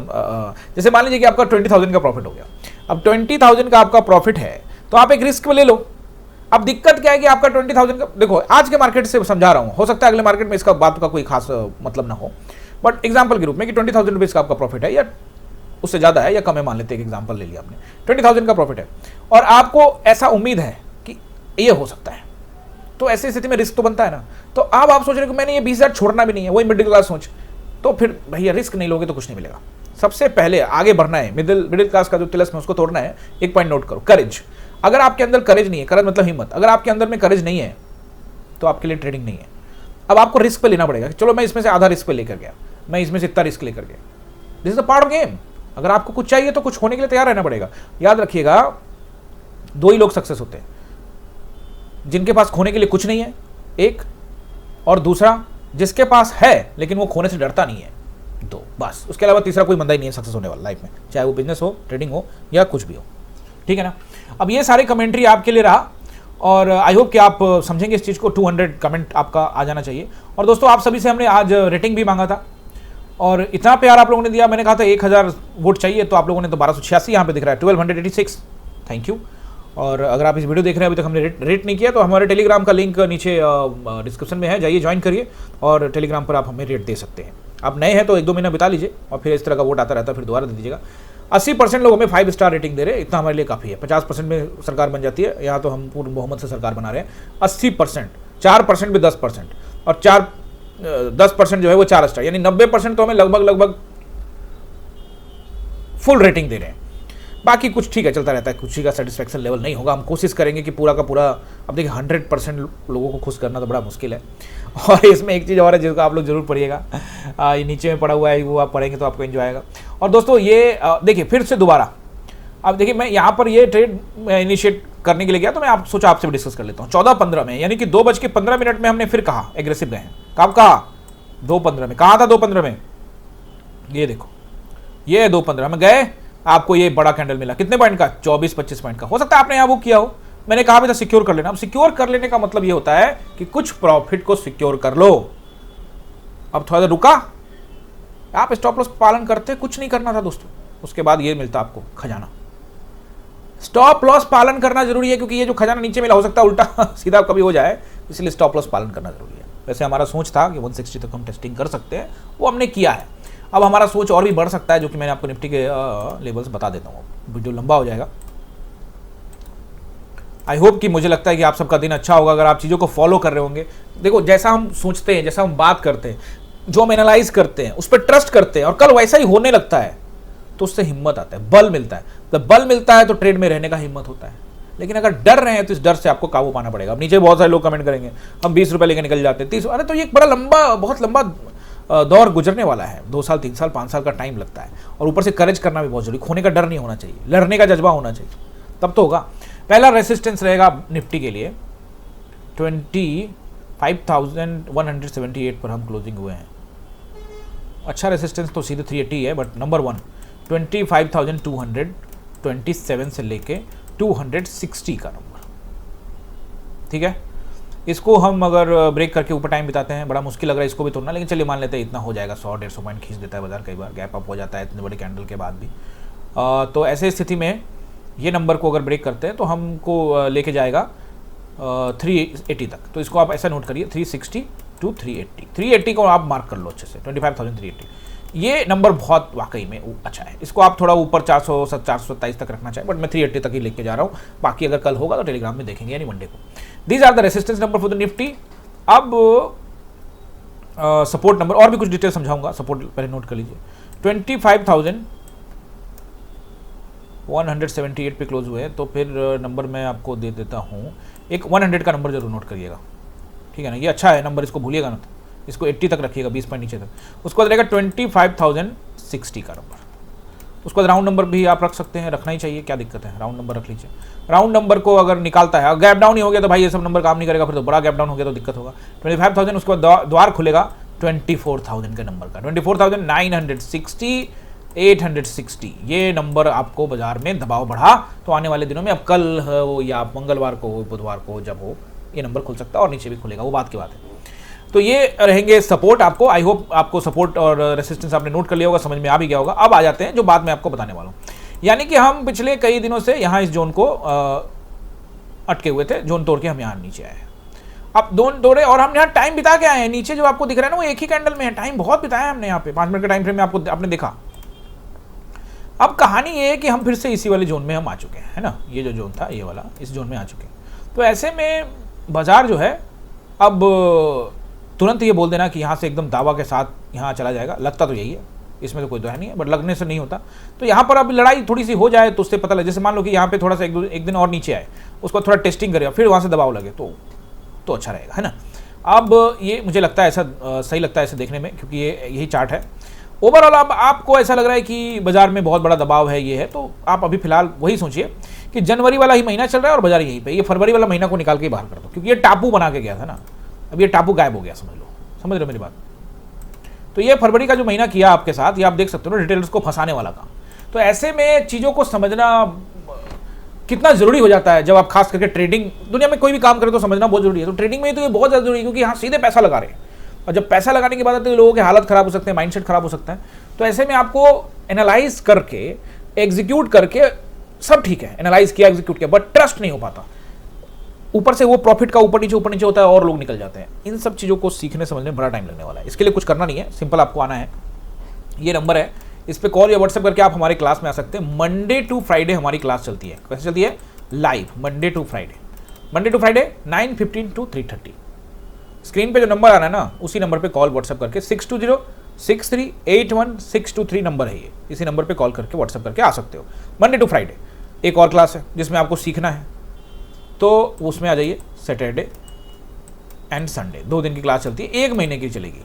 जैसे मान लीजिए कि आपका 20,000 का प्रॉफिट हो गया। अब 20,000 का आपका प्रॉफिट है तो आप एक रिस्क में ले लो। अब दिक्कत क्या है कि आपका 20,000 का, देखो आज के मार्केट से समझा रहा हूं, हो सकता है अगले मार्केट में इसका बात का कोई खास मतलब ना हो, बट एग्जांपल के रूप में कि 20,000 रुपीज का आपका प्रॉफिट है, या उससे ज्यादा है या कम है, मान लेते हैं, एग्जांपल ले लिया आपने, 20,000 का प्रॉफिट है और आपको ऐसा उम्मीद है कि ये हो सकता है, तो ऐसी स्थिति में रिस्क तो बनता है ना। तो अब आप सोच रहे हो कि मैंने ये 20,000 छोड़ना भी नहीं है, वही मिडिल क्लास सोच, तो फिर भैया रिस्क नहीं लोगे तो कुछ नहीं मिलेगा। सबसे पहले आगे बढ़ना है, मिडिल क्लास का जो तिलस्म है उसको तोड़ना है। एक पॉइंट नोट करो, करेज। अगर आपके अंदर करेज नहीं है, करेज मतलब हिम्मत, अगर आपके अंदर में करेज नहीं है तो आपके लिए ट्रेडिंग नहीं है। अब आपको रिस्क पे लेना पड़ेगा, चलो मैं इसमें से आधा रिस्क पे लेकर गया, मैं इसमें से इतना रिस्क लेकर गया, this is the part of game. अगर आपको कुछ चाहिए तो कुछ होने के लिए तैयार रहना पड़ेगा। याद रखिएगा, 2 ही लोग सक्सेस होते हैं, जिनके पास खोने के लिए कुछ नहीं है एक, और दूसरा जिसके पास है लेकिन वो खोने से डरता नहीं है, 2 बस। उसके अलावा तीसरा कोई बंदा ही नहीं है सक्सेस होने वाला लाइफ में, चाहे वो बिजनेस हो, ट्रेडिंग हो या कुछ भी हो, ठीक है ना। अब ये सारे कमेंट्री आपके लिए रहा और आई होप कि आप समझेंगे इस चीज़ को। 200 कमेंट आपका आ जाना चाहिए। और दोस्तों, आप सभी से हमने आज रेटिंग भी मांगा था और इतना प्यार आप लोगों ने दिया। मैंने कहा था 1000 वोट चाहिए, तो आप लोगों ने तो 1286 यहाँ पे दिख रहा है, 1286, थैंक यू। और अगर आप इस वीडियो देख रहे हैं अभी तक हमने रेट नहीं किया, तो हमारे टेलीग्राम का लिंक नीचे डिस्क्रिप्शन में है, जाइए ज्वाइन करिए और टेलीग्राम पर आप हमें रेट दे सकते हैं। आप नए हैं तो 1-2 महीना बिता लीजिए और फिर इस तरह का वोट आता रहता है, फिर दोबारा दे दीजिएगा। 80% लोग हमें 5 स्टार रेटिंग दे रहे हैं, इतना हमारे लिए काफ़ी है। 50% में सरकार बन जाती है, यहाँ तो हम पूर्ण बहुमत से सरकार बना रहे हैं। 80%, 4% भी 10%, और 10% जो है वो 4 स्टार, यानी 90% तो हमें लगभग फुल रेटिंग दे रहे हैं। बाकी कुछ ठीक है, चलता रहता है, कुछ का सेटिस्फैक्शन लेवल नहीं होगा। हम कोशिश करेंगे कि पूरा का पूरा, अब देखिए 100% लोगों को खुश करना तो बड़ा मुश्किल है। और इसमें एक चीज़ और है जिसको आप लोग जरूर पढ़िएगा, ये नीचे में पढ़ा हुआ है, वो आप पढ़ेंगे तो आपको एंजॉय आएगा। और दोस्तों ये देखिए फिर से दोबारा, अब देखिए मैं यहाँ पर ये ट्रेड इनिशिएट करने के लिए गया तो मैं आप सोचा आपसे भी डिस्कस कर लेता हूँ। 14:15 में, यानी कि 2:15 में हमने फिर कहा एग्रेसिव गए हैं। कब कहा? 2:15 में। कहा था 2:15 में? ये देखो, ये 2:15 में गए, आपको ये बड़ा कैंडल मिला। कितने पॉइंट का? 24-25 पॉइंट का। हो सकता है आपने यहाँ वो किया हो, मैंने कहा भी था सिक्योर कर लेना। अब सिक्योर कर लेने का मतलब ये होता है कि कुछ प्रॉफिट को सिक्योर कर लो। अब थोड़ा सा रुका, आप स्टॉप लॉस पालन करते, कुछ नहीं करना था दोस्तों, उसके बाद ये मिलता आपको खजाना। स्टॉप लॉस पालन करना जरूरी है, क्योंकि ये जो खजाना नीचे मिला हो सकता है उल्टा सीधा कभी हो जाए, इसलिए स्टॉप लॉस पालन करना जरूरी है। वैसे हमारा सोच था कि 160 तक हम टेस्टिंग कर सकते हैं, वो हमने किया है। अब हमारा सोच और भी बढ़ सकता है, जो कि मैंने आपको निफ्टी के लेवल्स बता देता हूँ, वीडियो लंबा हो जाएगा। आई होप कि मुझे लगता है कि आप सबका दिन अच्छा होगा अगर आप चीज़ों को फॉलो कर रहे होंगे। देखो जैसा हम सोचते हैं, जैसा हम बात करते हैं, जो हम एनालाइज करते हैं, उस पर ट्रस्ट करते हैं और कल वैसा ही होने लगता है तो उससे हिम्मत आता है, बल मिलता है। जब बल मिलता है तो ट्रेड में रहने का हिम्मत होता है। लेकिन अगर डर रहे हैं तो इस डर से आपको काबू पाना पड़ेगा। अब नीचे बहुत सारे लोग कमेंट करेंगे हम 20 रुपये लेके निकल जाते हैं, 30। अरे तो ये एक बड़ा लंबा, बहुत लंबा दौर गुजरने वाला है। 2 साल 3 साल 5 साल का टाइम लगता है, और ऊपर से करेज करना भी बहुत जरूरी। खोने का डर नहीं होना चाहिए, लड़ने का जज्बा होना चाहिए, तब तो होगा। पहला रेसिस्टेंस रहेगा निफ्टी के लिए 25,178 पर हम क्लोजिंग हुए हैं। अच्छा रेसिस्टेंस तो सीधे 380 है, बट नंबर 1 25,227 से लेके 260 का नंबर, ठीक है। इसको हम अगर ब्रेक करके ऊपर टाइम बिताते हैं, बड़ा मुश्किल लग रहा है इसको भी तोड़ना, लेकिन चलिए मान लेते हैं इतना हो जाएगा। 100-150 पॉइंट खींच देता है बाजार, कई बार गैप अप हो जाता है इतने बड़े कैंडल के बाद भी। तो ऐसे स्थिति में ये नंबर को अगर ब्रेक करते हैं तो हमको लेके जाएगा 380 तक। तो इसको आप ऐसा नोट करिए, 360 to 380। 380 को आप मार्क कर लो अच्छे से, 25,380। ये नंबर बहुत वाकई में अच्छा है। इसको आप थोड़ा ऊपर 427 तक रखना चाहिए, बट मैं 380 तक ही लेके जा रहा हूँ। बाकी अगर कल होगा तो टेलीग्राम में देखेंगे, यानी मंडे को। These are the resistance number for the Nifty. अब सपोर्ट नंबर और भी कुछ डिटेल समझाऊंगा। सपोर्ट पहले नोट कर लीजिए, 25,178 पे क्लोज हुए हैं। तो फिर नंबर मैं आपको दे देता हूँ, एक 100 का नंबर जरूर नोट करिएगा, ठीक है ना। ये अच्छा है नंबर, इसको भूलिएगा ना, इसको 80 तक रखिएगा, 20 पॉइंट नीचे तक। उसके बाद रहेगा 25,060 का नंबर। उसके बाद राउंड नंबर भी आप रख सकते हैं, रखना ही चाहिए, क्या दिक्कत है, राउंड नंबर रख लीजिए। राउंड नंबर को अगर निकालता है, गैप डाउन ही हो गया तो भाई ये सब नंबर काम नहीं करेगा, फिर तो बड़ा गैप डाउन हो गया तो दिक्कत होगा। 25,000, उसके बाद द्वार खुलेगा 24,000 के नंबर का, 24,960, 860। ये नंबर आपको बाजार में दबाव बढ़ा तो आने वाले दिनों में, अब कल हो या मंगलवार को हो, बुधवार को, जब हो, ये नंबर खुल सकता है और नीचे भी खुलेगा, वो बात की बात है। तो ये रहेंगे सपोर्ट आपको। आई होप आपको सपोर्ट और रेसिस्टेंस आपने नोट कर लिया होगा, समझ में आ भी गया होगा। अब आ जाते हैं जो बात मैं आपको बताने वाला हूँ, यानी कि हम पिछले कई दिनों से यहाँ इस जोन को अटके हुए थे, जोन तोड़ के हम यहाँ नीचे आए। अब जोन तोड़े और हम यहाँ टाइम बिता के आए हैं। नीचे जो आपको दिख रहा है ना, वो एक ही कैंडल में है, टाइम बहुत बिताया हमने यहाँ पे। 5 मिनट के टाइम फ्रेम में आपको आपने देखा। अब कहानी ये है कि हम फिर से इसी वाले जोन में हम आ चुके हैं, है ना। ये जो जोन था ये वाला, इस जोन में आ चुके हैं। तो ऐसे में बाजार जो है, अब तुरंत ये बोल देना कि यहाँ से एकदम दावा के साथ यहाँ चला जाएगा, लगता तो यही है, इसमें तो कोई दोहरा नहीं है, बट लगने से नहीं होता। तो यहाँ पर अब लड़ाई थोड़ी सी हो जाए तो उससे पता लगे, जैसे मान लो कि यहाँ पे थोड़ा सा एक दिन और नीचे आए, उसको थोड़ा टेस्टिंग करेगा, फिर वहाँ से दबाव लगे तो अच्छा रहेगा, है ना। अब ये मुझे लगता है ऐसा सही लगता है ऐसे देखने में, क्योंकि ये यही चार्ट है ओवरऑल। अब आपको ऐसा लग रहा है कि बाजार में बहुत बड़ा दबाव है, ये है, तो आप अभी फिलहाल वही सोचिए कि जनवरी वाला ही महीना चल रहा है और बाजार यहीं पे, ये फरवरी वाला महीना को निकाल के बाहर कर दो, क्योंकि ये टापू बना के गया था ना, अब ये टापू गायब हो गया, समझ रहे हो मेरी बात। तो ये फरवरी का जो महीना किया आपके साथ, ये आप देख सकते हो ना, रिटेलर्स को फंसाने वाला काम। तो ऐसे में चीज़ों को समझना कितना जरूरी हो जाता है, जब आप खास करके ट्रेडिंग दुनिया में कोई भी काम करें तो समझना बहुत जरूरी है। तो ट्रेडिंग में तो ये बहुत ज़्यादा जरूरी है, क्योंकि यहाँ सीधे पैसा लगा रहे हैं, और जब पैसा लगाने की बात आती है तो लोगों के हालत खराब हो सकते हैं, माइंडसेट खराब हो सकता है। तो ऐसे में आपको एनालाइज करके, एग्जीक्यूट करके, सब ठीक है, एनालाइज किया, एग्जीक्यूट किया, बट ट्रस्ट नहीं हो पाता। ऊपर से वो प्रॉफिट का ऊपर नीचे होता है और लोग निकल जाते हैं। इन सब चीज़ों को सीखने समझने में बड़ा टाइम लगने वाला है। इसके लिए कुछ करना नहीं है, सिंपल आपको आना है, ये नंबर है, इस पर कॉल या व्हाट्सएप करके आप हमारे क्लास में आ सकते हैं। मंडे टू फ्राइडे हमारी क्लास चलती है। कैसे चलती है? Live, Monday to Friday 9:15 to 3:30। Screen पे जो नंबर आ रहा है ना, उसी नंबर पे कॉल व्हाट्सएप करके 620 6381 नंबर है ये, इसी नंबर पे कॉल करके व्हाट्सअप करके आ सकते हो। मंडे टू फ्राइडे एक और क्लास है जिसमें आपको सीखना है, तो उसमें आ जाइए। सैटरडे एंड संडे 2 दिन की क्लास चलती है, 1 महीने की चलेगी।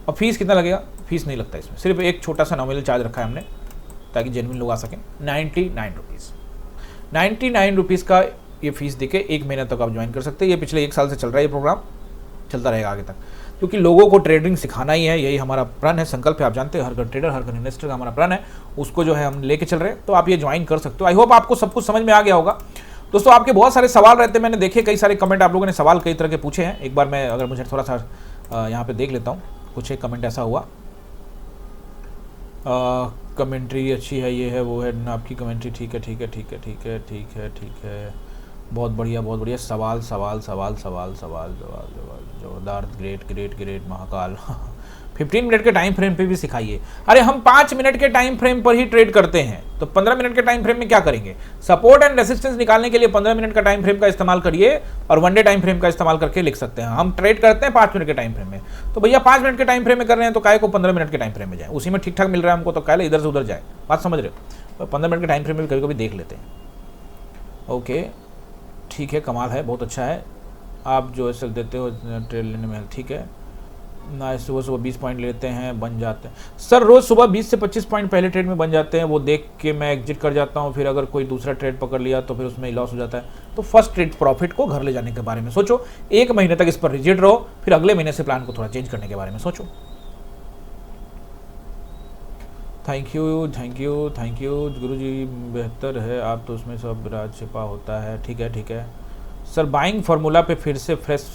और फीस कितना लगेगा? फीस नहीं लगता इसमें, सिर्फ एक छोटा सा नॉमिनल चार्ज रखा है हमने ताकि जेन्युइन लोग आ सकें। 99 रुपीज़, 99 रुपीज़ का ये फीस देके 1 महीने तक आप ज्वाइन कर सकते हैं। ये पिछले 1 साल से चल रहा है, ये प्रोग्राम चलता रहेगा आगे तक, क्योंकि लोगों को ट्रेडिंग सिखाना ही है, यही हमारा प्रण है, संकल्प है। आप जानते हैं हर घर ट्रेडर, हर घर इन्वेस्टर का हमारा प्रण है, उसको जो है हम लेके चल रहे हैं। तो आप ये ज्वाइन कर सकते हो। आई होप आपको सब कुछ समझ में आ गया होगा। दोस्तों आपके बहुत सारे सवाल रहते हैं, मैंने देखे कई सारे कमेंट, आप लोगों ने सवाल कई तरह के पूछे हैं। एक बार मैं अगर मुझे थोड़ा सा यहाँ पे देख लेता हूँ, कुछ एक कमेंट ऐसा हुआ, कमेंट्री अच्छी है, ये है वो है, आपकी कमेंट्री ठीक है ठीक है ठीक है ठीक है ठीक है ठीक है, बहुत बढ़िया बहुत बढ़िया। सवाल सवाल सवाल सवाल सवाल सवाल जोरदार, great great great Mahakal. 15 minute के टाइम फ्रेम पे भी सिखाइए। अरे हम 5 मिनट के टाइम फ्रेम पर ही ट्रेड करते हैं, तो 15 मिनट के टाइम फ्रेम में क्या करेंगे? सपोर्ट एंड रेसिस्टेंस निकालने के लिए 15 मिनट का टाइम फ्रेम का इस्तेमाल करिए और वनडे टाइम फ्रेम का इस्तेमाल करके लिख सकते हैं। हम ट्रेड करते हैं 5 मिनट के टाइम फ्रेम में, तो भैया 5 मिनट के टाइम फ्रेम में कर रहे हैं तो काहे को 15 मिनट के टाइम फ्रेम में जाए? उसी में ठीक ठाक मिल रहा है हमको, तो काहे इधर से उधर जाए? बात समझ रहे हो? 15 मिनट के टाइम फ्रेम में कभी कभी देख लेते हैं। ओके ठीक है, कमाल है, बहुत अच्छा है। आप जो ऐसे देते हो ट्रेड लेने में, ठीक है ना। सुबह सुबह 20 पॉइंट लेते हैं, बन जाते हैं। सर रोज़ सुबह 20 से 25 पॉइंट पहले ट्रेड में बन जाते हैं, वो देख के मैं एग्जिट कर जाता हूँ। फिर अगर कोई दूसरा ट्रेड पकड़ लिया तो फिर उसमें लॉस हो जाता है। तो फर्स्ट ट्रेड प्रॉफिट को घर ले जाने के बारे में सोचो, 1 महीने तक इस पर रिजिड रहो, फिर अगले महीने से प्लान को थोड़ा चेंज करने के बारे में सोचो। Thank you thank you thank you Guruji, बेहतर है आप तो उसमें सब राज छिपा होता है। ठीक है ठीक है सर, बाइंग फार्मूला पे फिर से फ्रेश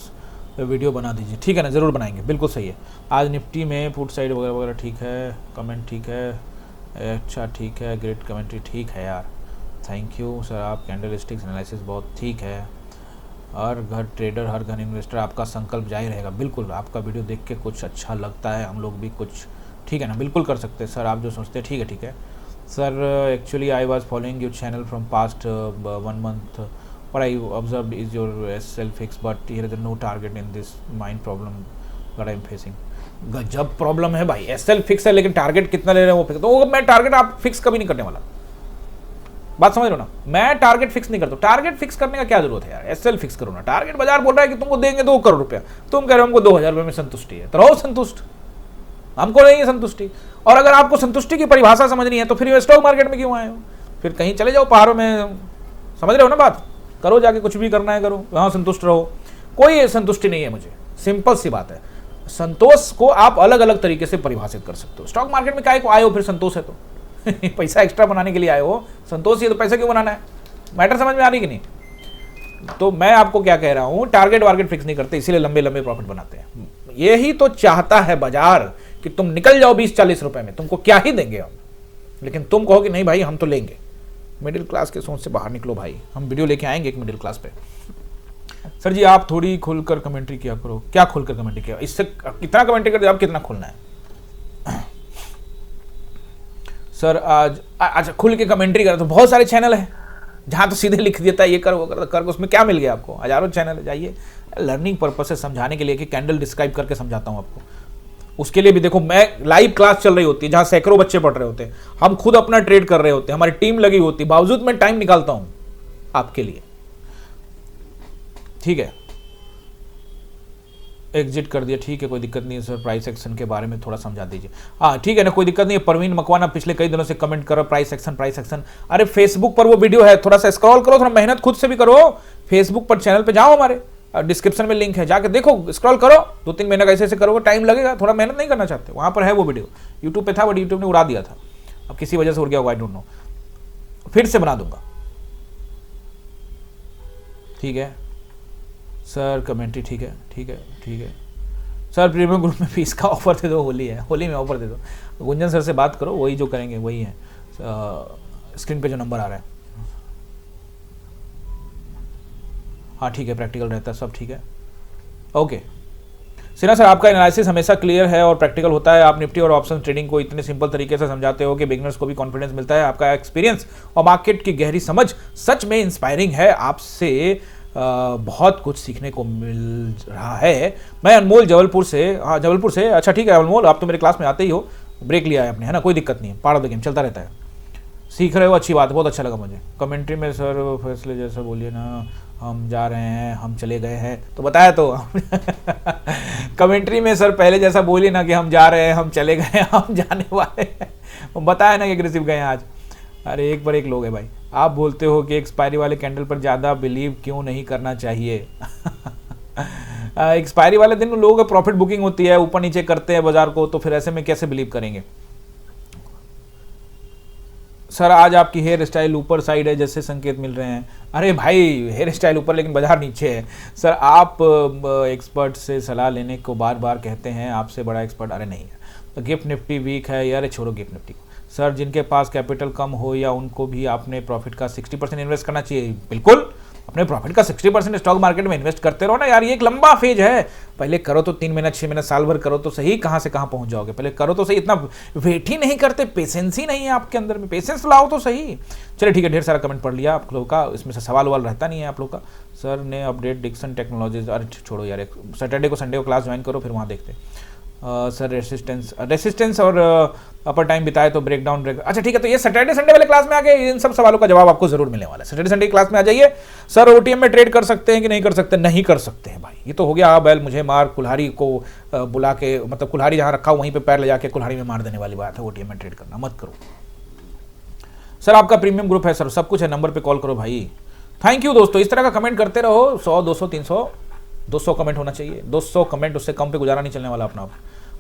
वीडियो बना दीजिए। ठीक है ना, ज़रूर बनाएंगे, बिल्कुल सही है। आज निफ्टी में पुट साइड वगैरह वगैरह ठीक है, कमेंट ठीक है, अच्छा ठीक है, ग्रेट कमेंट्री ठीक है यार, थैंक यू सर। आप कैंडल स्टिक्स एनालिसिस बहुत ठीक है। हर घर ट्रेडर, हर घर इन्वेस्टर, आपका संकल्प जारी रहेगा। बिल्कुल, आपका वीडियो देख के कुछ अच्छा लगता है, हम लोग भी कुछ, ठीक है ना, बिल्कुल कर सकते हैं सर आप जो सोचते हैं। ठीक है ठीक है sir, actually I was following your channel from past 1 month. What I observed is your SL fix, but here is no target in this mind problem that I am facing. गजब problem है भाई, SL fix है लेकिन target कितना ले रहे हैं वो फिक्स। तो मैं टारगेट आप फिक्स कभी नहीं करने वाला, बात समझ रहे हो ना। मैं टारगेट फिक्स नहीं करता, टारगेट फिक्स करने का क्या जरूरत है यार? SL फिक्स करो ना। टारगेट बाजार बोल रहा है कि तुमको देंगे 2 करोड़ रुपया, तुम कह रहे हो हमको 2000 रुपये में संतुष्टि है, तो रहो संतुष्ट, हमको नहीं है संतुष्टि। और अगर आपको संतुष्टि की परिभाषा समझनी है तो फिर स्टॉक मार्केट में क्यों आए हो? फिर कहीं चले जाओ पहाड़ों में, समझ रहे हो ना बात। करो जाके, कुछ भी करना है करो, वहाँ संतुष्ट रहो। कोई संतुष्टि नहीं है मुझे, सिंपल सी बात है। संतोष को आप अलग अलग तरीके से परिभाषित कर सकते हो। स्टॉक मार्केट में काहे को आए हो फिर? संतोष है तो पैसा एक्स्ट्रा बनाने के लिए आए हो, संतोष ही है तो पैसा क्यों बनाना है? मैटर समझ में आ रही कि नहीं? तो मैं आपको क्या कह रहा हूँ, टारगेट वार्गेट फिक्स नहीं करते, इसीलिए लंबे लंबे प्रॉफिट बनाते हैं। यही तो चाहता है बाजार कि तुम निकल जाओ 20-40 रुपए में, तुमको क्या ही देंगे हम, लेकिन तुम कहो कि नहीं भाई हम तो लेंगे। मिडिल क्लास के सोच से बाहर निकलो भाई, हम वीडियो लेके आएंगे एक मिडिल क्लास पे। सर जी आप थोड़ी खुलकर कमेंट्री किया करो। क्या खुलकर कमेंट्री किया? इससे कितना कमेंट्री करते आप, कितना खुलना है? सर आज अच्छा खुल के कमेंट्री करो तो बहुत सारे चैनल है जहाँ तो सीधे लिख देता है ये करो वो करो, उसमें क्या मिल गया आपको? हजारों चैनल है। जाइए, लर्निंग पर्पज से समझाने के लिए कि कैंडल डिस्क्राइब करके समझाता हूँ आपको। उसके लिए भी देखो, मैं लाइव क्लास चल रही होती है जहां सैकड़ों बच्चे पढ़ रहे होते हैं, हम खुद अपना ट्रेड कर रहे होते हैं, हमारी टीम लगी होती है, बावजूद मैं टाइम निकालता हूं आपके लिए। ठीक है, एग्जिट कर दिया, ठीक है कोई दिक्कत नहीं है सर। प्राइस एक्शन के बारे में थोड़ा समझा दीजिए। हाँ ठीक है ना, कोई दिक्कत नहीं है। परवीन मकवाना पिछले कई दिनों से कमेंट करो प्राइस एक्शन प्राइस एक्शन। अरे फेसबुक पर वो वीडियो है, थोड़ा सा स्क्रॉल करो, थोड़ा मेहनत खुद से भी करो। फेसबुक पर चैनल पे जाओ, हमारे डिस्क्रिप्शन में लिंक है, जाके देखो, स्क्रॉल करो। 2-3 महीने का ऐसे करोगे, टाइम लगेगा, थोड़ा मेहनत नहीं करना चाहते, वहां पर है वो वीडियो। यूट्यूब पे था बट यूट्यूब ने उड़ा दिया था, अब किसी वजह से उड़ गया होगा, आई डोंट नो, फिर से बना दूंगा। ठीक है सर, कमेंट्री ठीक है ठीक है ठीक है सर। प्रीमियम ग्रुप में फीस का ऑफर दे दो, होली है, होली में ऑफर दे दो। गुंजन सर से बात करो, वही जो करेंगे वही है। स्क्रीन पे जो नंबर आ रहा है, हाँ ठीक है, प्रैक्टिकल रहता है, सब ठीक है, ओके। सिन्हा सर आपका एनालिसिस हमेशा क्लियर है और प्रैक्टिकल होता है। आप निफ्टी और ऑप्शन ट्रेडिंग को इतने सिंपल तरीके से समझाते हो कि बिगिनर्स को भी कॉन्फिडेंस मिलता है। आपका एक्सपीरियंस और मार्केट की गहरी समझ सच में इंस्पायरिंग है। आपसे बहुत कुछ सीखने को मिल रहा है। मैं अनमोल जबलपुर से, हाँ जबलपुर से, अच्छा ठीक है अनमोल, आप तो मेरे क्लास में आते ही हो, ब्रेक लिया है आपने, है ना, कोई दिक्कत नहीं है, पार्ट ऑफ द गेम चलता रहता है, सीख रहे हो, अच्छी बात है, बहुत अच्छा लगा मुझे। कमेंट्री में सर फैसले जैसा बोलिए ना, हम जा रहे हैं, हम चले गए हैं, तो बताया तो कमेंट्री में सर पहले जैसा बोलिए ना कि हम जा रहे हैं, हम चले गए हैं, हम जाने वाले हैं, बताया ना कि एग्रेसिव गए हैं आज। अरे एक पर एक लोग है भाई। आप बोलते हो कि एक्सपायरी वाले कैंडल पर ज़्यादा बिलीव क्यों नहीं करना चाहिए? एक्सपायरी वाले दिन लोगों को प्रॉफिट बुकिंग होती है, ऊपर नीचे करते हैं बाजार को, तो फिर ऐसे में कैसे बिलीव करेंगे? सर आज आपकी हेयर स्टाइल ऊपर साइड है जैसे संकेत मिल रहे हैं। अरे भाई हेयर स्टाइल ऊपर लेकिन बाजार नीचे है। सर आप एक्सपर्ट से सलाह लेने को बार बार कहते हैं, आपसे बड़ा एक्सपर्ट अरे नहीं है। तो गिफ्ट निफ्टी वीक है यार, छोड़ो गिफ्ट निफ्टी को। सर जिनके पास कैपिटल कम हो या उनको भी आपने प्रॉफिट का 60% इन्वेस्ट करना चाहिए। बिल्कुल, अपने प्रॉफिट का 60% स्टॉक मार्केट में इन्वेस्ट करते रहो ना यार, ये एक लंबा फेज है। पहले करो तो 3 महीना 6 महीना साल भर करो तो सही, कहाँ से कहाँ पहुंच जाओगे। पहले करो तो सही, इतना वेट ही नहीं करते, पेशेंस ही नहीं है आपके अंदर में, पेशेंस लाओ तो सही। चलिए ठीक है, ढेर सारा कमेंट पढ़ लिया आप लोगों का, इसमें से सवाल वाल रहता नहीं है आप लोग का। सर ने अपडेट डिक्सन टेक्नोलॉजीज, अरे छोड़ो यार, सैटरडे को संडे को क्लास ज्वाइन करो, फिर वहाँ देखते हैं। सर रेसिस्टेंस और अपर टाइम बिताए तो ब्रेकडाउन अच्छा ठीक है, तो ये सैटरडे संडे वाले क्लास में आके इन सब सवालों का जवाब आपको जरूर मिलने वाला है। सैटरडे संडे क्लास में आ जाइए। सर ओटीएम में ट्रेड कर सकते हैं कि नहीं कर सकते? नहीं कर सकते हैं भाई, ये तो हो गया हाँ बैल मुझे मार, कुल्हाड़ी को बुला के, मतलब कुल्हाड़ी जहाँ रखा हो वहीं पे पैर ले जाके कुल्हाड़ी में मार देने वाली बात है। ओटीएम में ट्रेड करना मत करो। सर आपका प्रीमियम ग्रुप है सर, सब कुछ है, नंबर पे कॉल करो भाई। थैंक यू दोस्तों, इस तरह का कमेंट करते रहो। 100 200 300 200 कमेंट होना चाहिए, 200 कमेंट, उससे कम पे गुजारा नहीं चलने वाला अपना।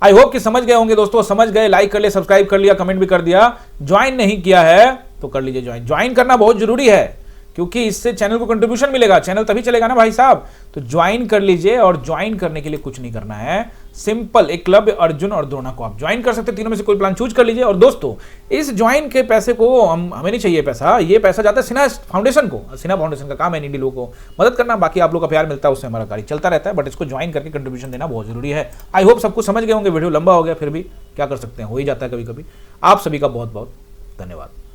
आई होप कि समझ गए होंगे दोस्तों, समझ गए, लाइक कर लिया, सब्सक्राइब कर लिया, कमेंट भी कर दिया। ज्वाइन नहीं किया है तो कर लीजिए ज्वाइन, ज्वाइन करना बहुत जरूरी है क्योंकि इससे चैनल को कंट्रीब्यूशन मिलेगा, चैनल तभी चलेगा ना भाई साहब। तो ज्वाइन कर लीजिए, और ज्वाइन करने के लिए कुछ नहीं करना है, सिंपल एक क्लब अर्जुन और द्रोणा को आप ज्वाइन कर सकते हैं, तीनों में से कोई प्लान चूज कर लीजिए। और दोस्तों इस ज्वाइन के पैसे को हमें नहीं चाहिए पैसा, ये पैसा जाता है सिन्हा फाउंडेशन को। सिन्हा फाउंडेशन का काम है नीडी लोगों को मदद करना, बाकी आप लोग का प्यार मिलता है, उससे हमारा कार्य चलता रहता है, बट इसको ज्वाइन करके कंट्रीब्यूशन देना बहुत जरूरी है। आई होप सब कुछ समझ गए होंगे, वीडियो लंबा हो गया, फिर भी क्या कर सकते हैं, हो ही जाता है कभी कभी। आप सभी का बहुत बहुत धन्यवाद।